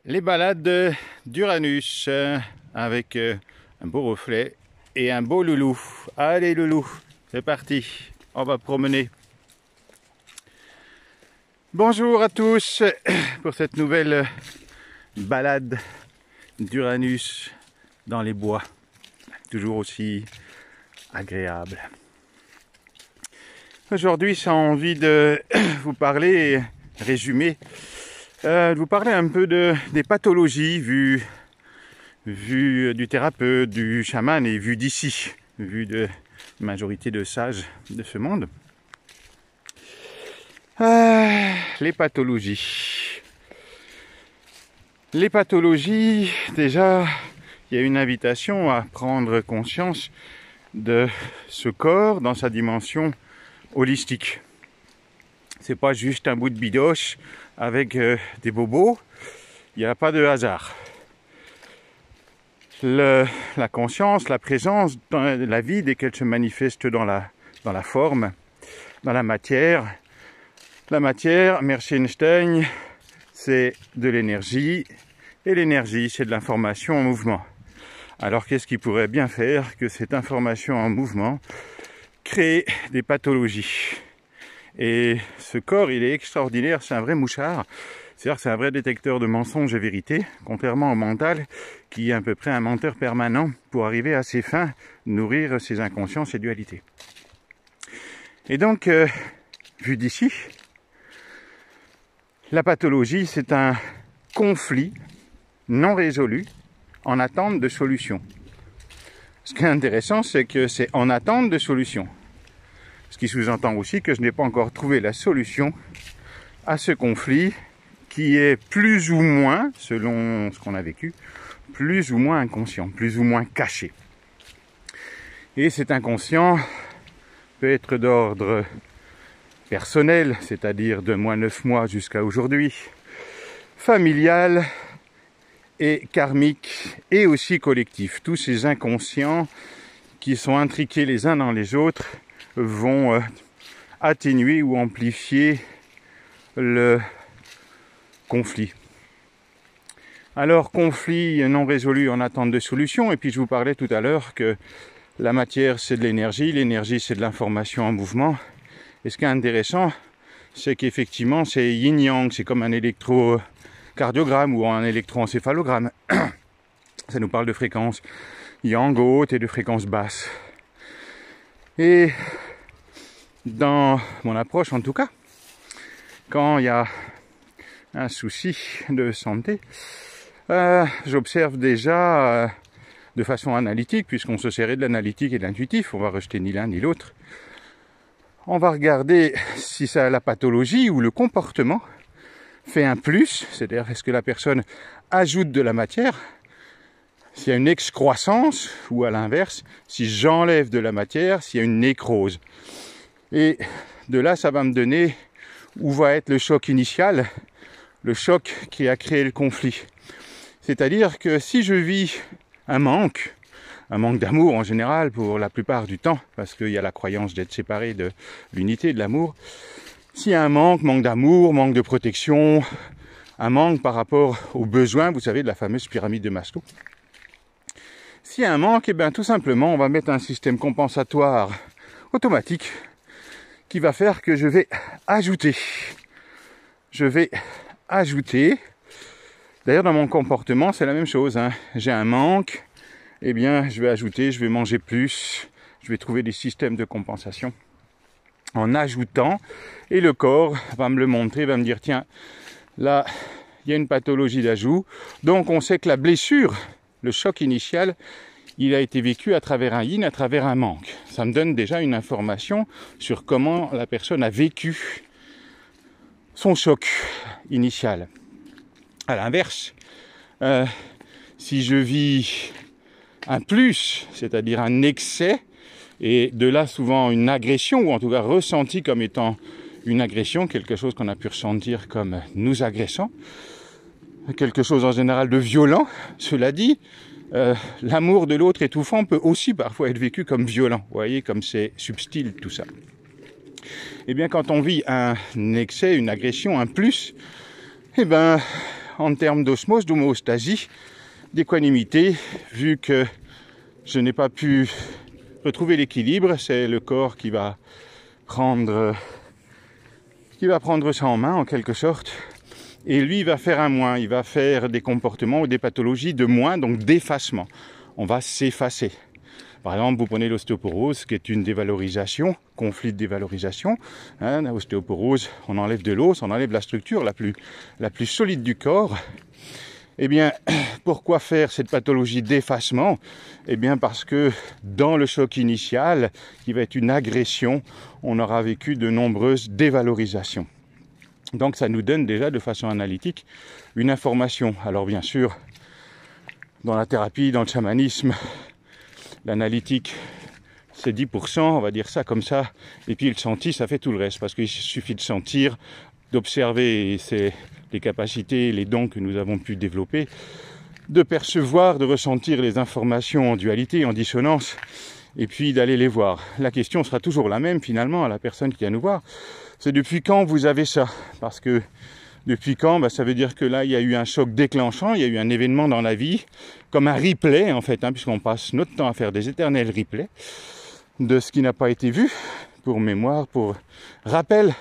Les balades d'Uranus avec un beau reflet et un beau loulou. Allez loulou, c'est parti, on va promener. Bonjour à tous pour cette nouvelle balade d'Uranus dans les bois, toujours aussi agréable. Aujourd'hui, j'ai envie de vous parler, résumer, de vous parler un peu des pathologies vues du thérapeute, du chaman et vues d'ici, vues de la majorité de sages de ce monde. Les pathologies. Les pathologies, déjà, il y a une invitation à prendre conscience de ce corps dans sa dimension holistique. C'est pas juste un bout de bidoche avec des bobos, il n'y a pas de hasard. La conscience, la présence dans la vie, dès qu'elle se manifeste dans la forme, dans la matière. La matière, merci Einstein, c'est de l'énergie, et l'énergie, c'est de l'information en mouvement. Alors qu'est-ce qui pourrait bien faire que cette information en mouvement crée des pathologies? Et ce corps, il est extraordinaire, c'est un vrai mouchard, c'est-à-dire que c'est un vrai détecteur de mensonges et vérités, contrairement au mental, qui est à peu près un menteur permanent pour arriver à ses fins, nourrir ses inconscients, ses dualités. Et donc, vu d'ici, la pathologie, c'est un conflit non résolu en attente de solution. Ce qui est intéressant, c'est que c'est en attente de solution. Ce qui sous-entend aussi que je n'ai pas encore trouvé la solution à ce conflit qui est plus ou moins, selon ce qu'on a vécu, plus ou moins inconscient, plus ou moins caché. Et cet inconscient peut être d'ordre personnel, c'est-à-dire de moins 9 mois jusqu'à aujourd'hui, familial et karmique et aussi collectif. Tous ces inconscients qui sont intriqués les uns dans les autres vont atténuer ou amplifier le conflit. Alors, conflit non résolu en attente de solution, et puis je vous parlais tout à l'heure que la matière c'est de l'énergie, l'énergie c'est de l'information en mouvement, et ce qui est intéressant, c'est qu'effectivement c'est yin-yang, c'est comme un électrocardiogramme ou un électroencéphalogramme. Ça nous parle de fréquences yang haute et de fréquences basses. Et dans mon approche en tout cas, quand il y a un souci de santé, j'observe déjà de façon analytique, puisqu'on se servait de l'analytique et de l'intuitif, on va rejeter ni l'un ni l'autre. On va regarder si ça, la pathologie ou le comportement fait un plus, c'est-à-dire est-ce que la personne ajoute de la matière, s'il y a une excroissance, ou à l'inverse, si j'enlève de la matière, s'il y a une nécrose. Et de là, ça va me donner où va être le choc initial, le choc qui a créé le conflit. C'est-à-dire que si je vis un manque d'amour en général pour la plupart du temps, parce qu'il y a la croyance d'être séparé de l'unité, de l'amour, s'il y a un manque d'amour, manque de protection, un manque par rapport aux besoins, vous savez, de la fameuse pyramide de Maslow, s'il y a un manque, eh bien tout simplement, on va mettre un système compensatoire automatique qui va faire que je vais ajouter. D'ailleurs, dans mon comportement, c'est la même chose. J'ai un manque, eh bien, je vais ajouter, je vais manger plus, je vais trouver des systèmes de compensation en ajoutant, et le corps va me le montrer, va me dire, tiens, là, il y a une pathologie d'ajout, donc on sait que la blessure, le choc initial, il a été vécu à travers un yin, à travers un manque. Ça me donne déjà une information sur comment la personne a vécu son choc initial. À l'inverse, si je vis un plus, c'est-à-dire un excès, et de là souvent une agression, ou en tout cas ressenti comme étant une agression, quelque chose qu'on a pu ressentir comme nous agressant, quelque chose en général de violent, cela dit, l'amour de l'autre étouffant peut aussi parfois être vécu comme violent, vous voyez, comme c'est subtil tout ça. Eh bien, quand on vit un excès, une agression, un plus, eh ben, en termes d'osmose, d'homéostasie, d'équanimité, vu que je n'ai pas pu retrouver l'équilibre. C'est le corps qui va prendre ça en main en quelque sorte. Et lui, il va faire un moins, il va faire des comportements ou des pathologies de moins, donc d'effacement. On va s'effacer. Par exemple, vous prenez l'ostéoporose, qui est une dévalorisation, conflit de dévalorisation. L'ostéoporose, on enlève de l'os, on enlève la structure la plus solide du corps. Eh bien, pourquoi faire cette pathologie d'effacement? Eh bien, parce que dans le choc initial, qui va être une agression, on aura vécu de nombreuses dévalorisations. Donc, ça nous donne déjà de façon analytique une information. Alors, bien sûr, dans la thérapie, dans le chamanisme, l'analytique, c'est 10%, on va dire ça comme ça. Et puis, le senti, ça fait tout le reste. Parce qu'il suffit de sentir, d'observer, et c'est les capacités, les dons que nous avons pu développer, de percevoir, de ressentir les informations en dualité, en dissonance, et puis d'aller les voir. La question sera toujours la même finalement à la personne qui vient nous voir. C'est depuis quand vous avez ça? Parce que depuis quand, ça veut dire que là, il y a eu un choc déclenchant, il y a eu un événement dans la vie, comme un replay en fait, puisqu'on passe notre temps à faire des éternels replays de ce qui n'a pas été vu, pour mémoire, pour rappel.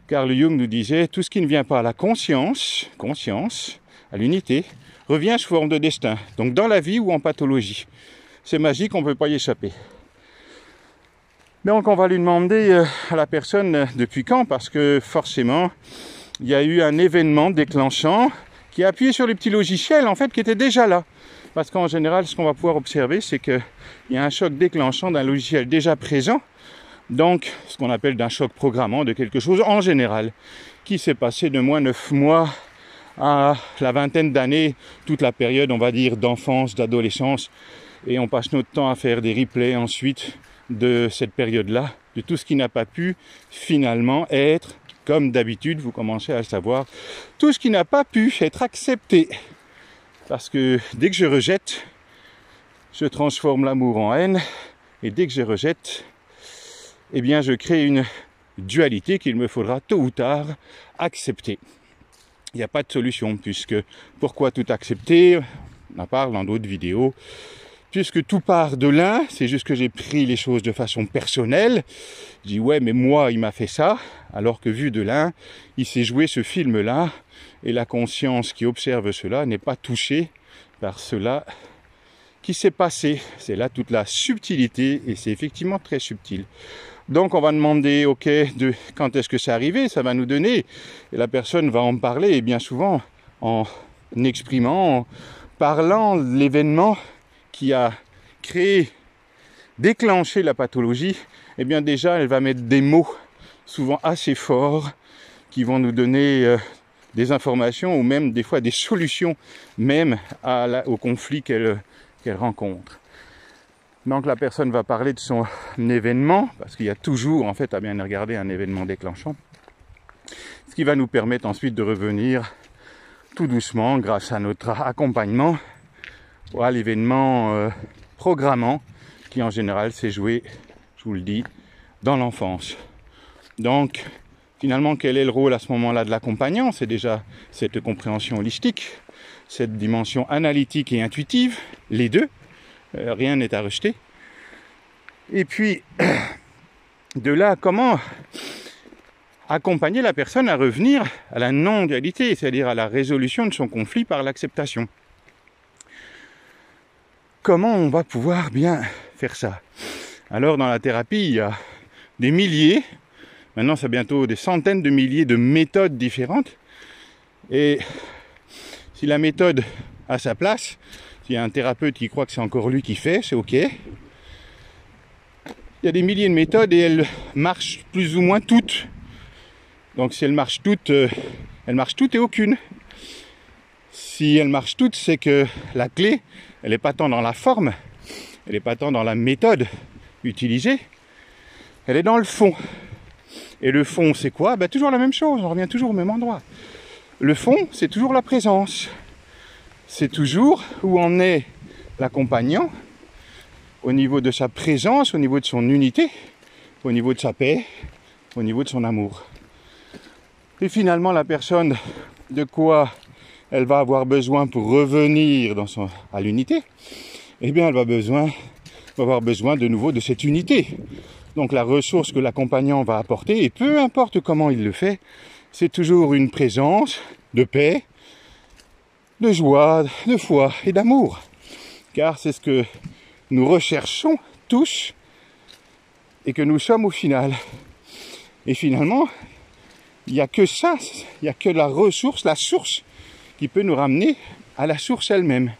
Carl Jung nous disait, tout ce qui ne vient pas à la conscience, à l'unité, revient sous forme de destin. Donc dans la vie ou en pathologie. C'est magique, on ne peut pas y échapper. Donc on va lui demander à la personne depuis quand, parce que forcément, il y a eu un événement déclenchant qui a appuyé sur les petits logiciels en fait qui étaient déjà là. Parce qu'en général, ce qu'on va pouvoir observer, c'est qu'il y a un choc déclenchant d'un logiciel déjà présent. Donc, ce qu'on appelle d'un choc programmant de quelque chose en général, qui s'est passé de moins 9 mois à la vingtaine d'années, toute la période, on va dire, d'enfance, d'adolescence. Et on passe notre temps à faire des replays ensuite de cette période-là, de tout ce qui n'a pas pu finalement être, comme d'habitude, vous commencez à le savoir, tout ce qui n'a pas pu être accepté. Parce que dès que je rejette, je transforme l'amour en haine. Et dès que je rejette, eh bien je crée une dualité qu'il me faudra tôt ou tard accepter. Il n'y a pas de solution, puisque pourquoi tout accepter? On en parle dans d'autres vidéos. Puisque tout part de l'un, c'est juste que j'ai pris les choses de façon personnelle. Je dis ouais, mais moi, il m'a fait ça, alors que vu de l'un, il s'est joué ce film-là, et la conscience qui observe cela n'est pas touchée par cela qui s'est passé. C'est là toute la subtilité, et c'est effectivement très subtil. Donc on va demander, ok, de quand est-ce que c'est arrivé, ça va nous donner, et la personne va en parler, et bien souvent en exprimant, en parlant de l'événement qui a créé, déclenché la pathologie, eh bien déjà elle va mettre des mots souvent assez forts qui vont nous donner des informations ou même des fois des solutions même au conflit qu'elle rencontre. Donc la personne va parler de son événement, parce qu'il y a toujours en fait à bien regarder un événement déclenchant, ce qui va nous permettre ensuite de revenir tout doucement grâce à notre accompagnement à l'événement programmant qui en général s'est joué, je vous le dis, dans l'enfance. Donc finalement quel est le rôle à ce moment-là de l'accompagnant? C'est déjà cette compréhension holistique, cette dimension analytique et intuitive, les deux, rien n'est à rejeter. Et puis de là, comment accompagner la personne à revenir à la non-dualité, c'est-à-dire à la résolution de son conflit par l'acceptation? Comment on va pouvoir bien faire ça? Alors dans la thérapie, il y a des milliers, maintenant c'est bientôt des centaines de milliers de méthodes différentes. Et si la méthode a sa place, s'il y a un thérapeute qui croit que c'est encore lui qui fait, c'est ok. Il y a des milliers de méthodes et elles marchent plus ou moins toutes. Donc si elles marchent toutes et aucune. Si elles marchent toutes, c'est que la clé, elle n'est pas tant dans la forme, elle n'est pas tant dans la méthode utilisée, elle est dans le fond. Et le fond, c'est quoi? Toujours la même chose, on revient toujours au même endroit. Le fond, c'est toujours la présence. C'est toujours où en est l'accompagnant, au niveau de sa présence, au niveau de son unité, au niveau de sa paix, au niveau de son amour. Et finalement, la personne, de quoi elle va avoir besoin pour revenir à l'unité, eh bien elle va avoir besoin de nouveau de cette unité. Donc la ressource que l'accompagnant va apporter, et peu importe comment il le fait, c'est toujours une présence de paix, de joie, de foi et d'amour. Car c'est ce que nous recherchons tous et que nous sommes au final. Et finalement, il n'y a que ça, il n'y a que la ressource, la source qui peut nous ramener à la source elle-même.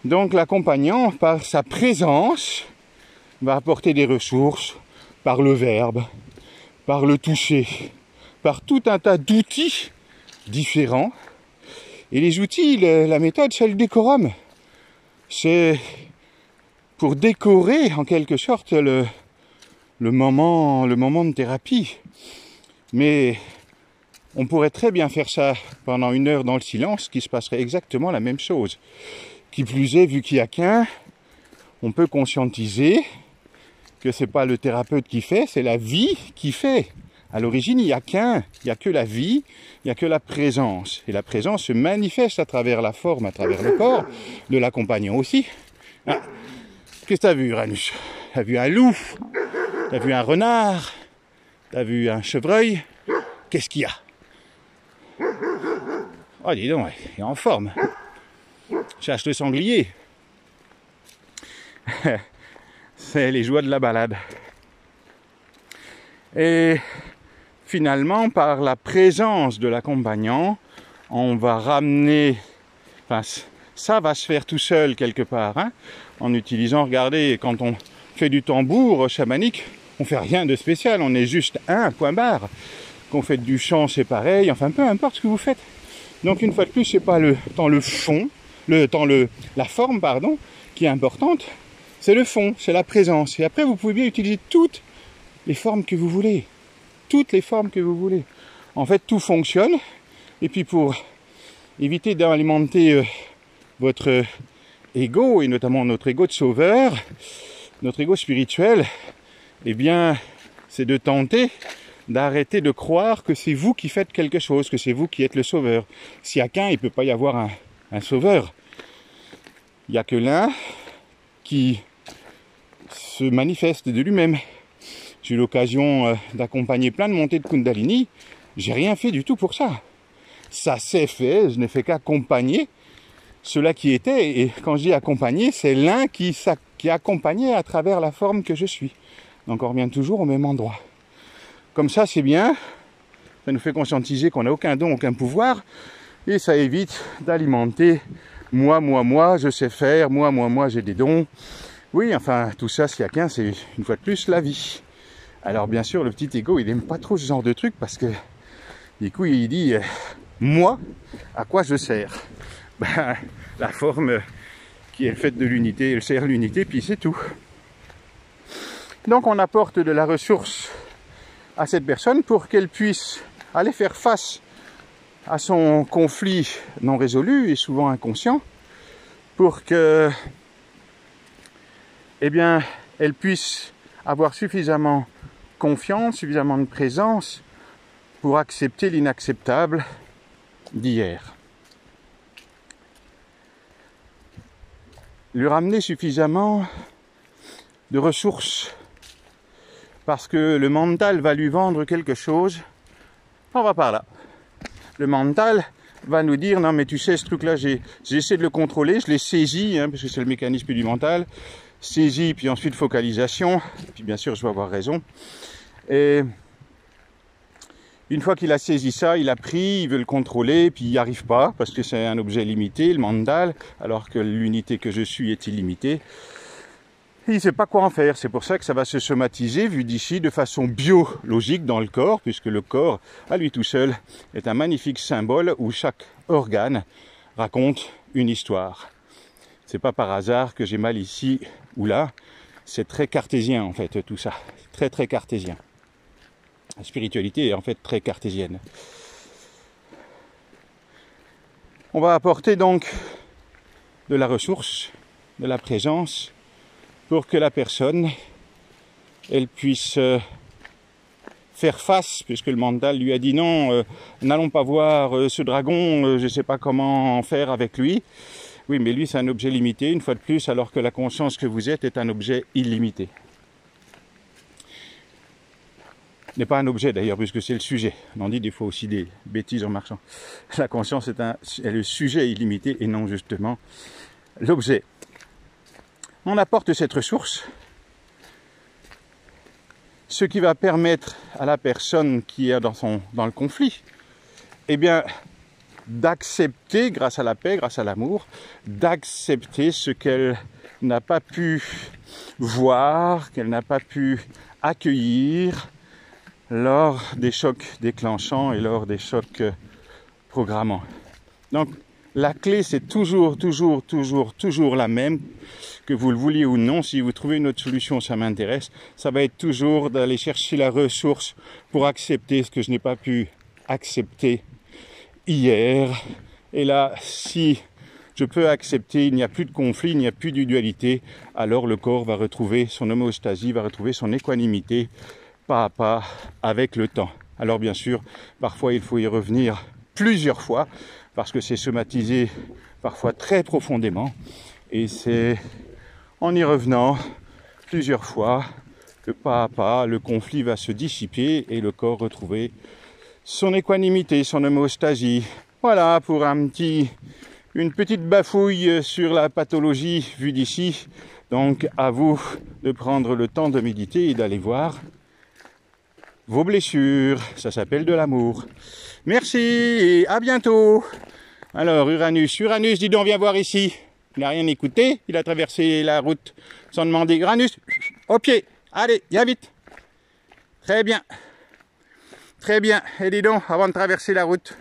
Donc l'accompagnant, par sa présence, va apporter des ressources par le verbe, par le toucher, par tout un tas d'outils différents. Et les outils, la méthode, c'est le décorum. C'est pour décorer en quelque sorte le moment de thérapie. Mais on pourrait très bien faire ça pendant 1 heure dans le silence, qui se passerait exactement la même chose. Qui plus est, vu qu'il n'y a qu'un, on peut conscientiser que c'est pas le thérapeute qui fait, c'est la vie qui fait. À l'origine, il n'y a qu'un, il n'y a que la vie, il n'y a que la présence. Et la présence se manifeste à travers la forme, à travers le corps, de l'accompagnant aussi. Ah. Qu'est-ce que tu as vu, Uranus? Tu as vu un loup? Tu as vu un renard? Tu as vu un chevreuil? Qu'est-ce qu'il y a? Oh, dis donc, il est en forme. Cherche le sanglier. C'est les joies de la balade. Et finalement, par la présence de l'accompagnant, on va ramener... Enfin, ça va se faire tout seul quelque part, hein, en utilisant, regardez, quand on fait du tambour chamanique, on fait rien de spécial, on est juste point barre. Qu'on fait du chant, c'est pareil, enfin peu importe ce que vous faites. Donc une fois de plus, c'est pas la forme, pardon, qui est importante, c'est le fond, c'est la présence. Et après, vous pouvez bien utiliser toutes les formes que vous voulez. Toutes les formes que vous voulez. En fait, tout fonctionne. Et puis pour éviter d'alimenter votre ego, et notamment notre ego de sauveur, notre ego spirituel, eh bien, c'est de tenter d'arrêter de croire que c'est vous qui faites quelque chose, que c'est vous qui êtes le sauveur. S'il n'y a qu'un, il ne peut pas y avoir un sauveur. Il n'y a que l'un qui se manifeste de lui-même. J'ai eu l'occasion d'accompagner plein de montées de Kundalini. J'ai rien fait du tout pour ça. Ça s'est fait, je n'ai fait qu'accompagner cela qui était. Et quand je dis accompagner, c'est l'un qui accompagnait à travers la forme que je suis. Donc on revient toujours au même endroit. Comme ça, c'est bien. Ça nous fait conscientiser qu'on n'a aucun don, aucun pouvoir. Et ça évite d'alimenter moi, je sais faire, moi, j'ai des dons. Oui, enfin, tout ça, s'il y a qu'un, c'est une fois de plus la vie. Alors, bien sûr, le petit ego, il n'aime pas trop ce genre de truc parce que, du coup, il dit, moi, à quoi je sers? Ben, la forme qui est faite de l'unité, elle sert l'unité, puis c'est tout. Donc, on apporte de la ressource à cette personne pour qu'elle puisse aller faire face à son conflit non résolu et souvent inconscient, pour que, eh bien, elle puisse avoir suffisamment confiance, suffisamment de présence pour accepter l'inacceptable d'hier. Lui ramener suffisamment de ressources, parce que le mental va lui vendre quelque chose. On va par là. Le mental va nous dire, non mais tu sais, ce truc-là, j'ai essayé de le contrôler, je l'ai saisi, hein, parce que c'est le mécanisme du mental, saisi, puis ensuite focalisation, puis bien sûr je vais avoir raison. Et une fois qu'il a saisi ça, il a pris, il veut le contrôler, puis il n'y arrive pas, parce que c'est un objet limité, le mental, alors que l'unité que je suis est illimitée. Et il ne sait pas quoi en faire, c'est pour ça que ça va se somatiser, vu d'ici, de façon biologique dans le corps, puisque le corps, à lui tout seul, est un magnifique symbole où chaque organe raconte une histoire. C'est pas par hasard que j'ai mal ici ou là, c'est très cartésien en fait tout ça, très très cartésien. La spiritualité est en fait très cartésienne. On va apporter donc de la ressource, de la présence, pour que la personne, elle puisse faire face, puisque le mental lui a dit non, n'allons pas voir ce dragon, je ne sais pas comment faire avec lui. Oui, mais lui c'est un objet limité, une fois de plus, alors que la conscience que vous êtes est un objet illimité. N'est pas un objet d'ailleurs, puisque c'est le sujet. On en dit des fois aussi des bêtises en marchant. La conscience est le sujet illimité et non justement l'objet. On apporte cette ressource, ce qui va permettre à la personne qui est dans le conflit, eh bien, d'accepter, grâce à la paix, grâce à l'amour, d'accepter ce qu'elle n'a pas pu voir, qu'elle n'a pas pu accueillir lors des chocs déclenchants et lors des chocs programmants. Donc, la clé, c'est toujours la même, que vous le vouliez ou non. Si vous trouvez une autre solution, ça m'intéresse. Ça va être toujours d'aller chercher la ressource pour accepter ce que je n'ai pas pu accepter hier. Et là, si je peux accepter, il n'y a plus de conflit, il n'y a plus de dualité, alors le corps va retrouver son homéostasie, va retrouver son équanimité, pas à pas, avec le temps. Alors bien sûr, parfois il faut y revenir plusieurs fois, parce que c'est somatisé parfois très profondément, et c'est en y revenant plusieurs fois que pas à pas, le conflit va se dissiper et le corps retrouver son équanimité, son homéostasie. Voilà pour une petite bafouille sur la pathologie vue d'ici. Donc à vous de prendre le temps de méditer et d'aller voir vos blessures. Ça s'appelle de l'amour. Merci et à bientôt. Alors Uranus, dis donc, viens voir ici. Il n'a rien écouté, il a traversé la route sans demander. Uranus, au pied, allez, viens vite. Très bien. Très bien. Et dis donc, avant de traverser la route,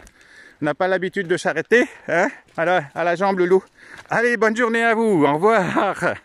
on n'a pas l'habitude de s'arrêter, hein, à la jambe le loup. Allez, bonne journée à vous, au revoir.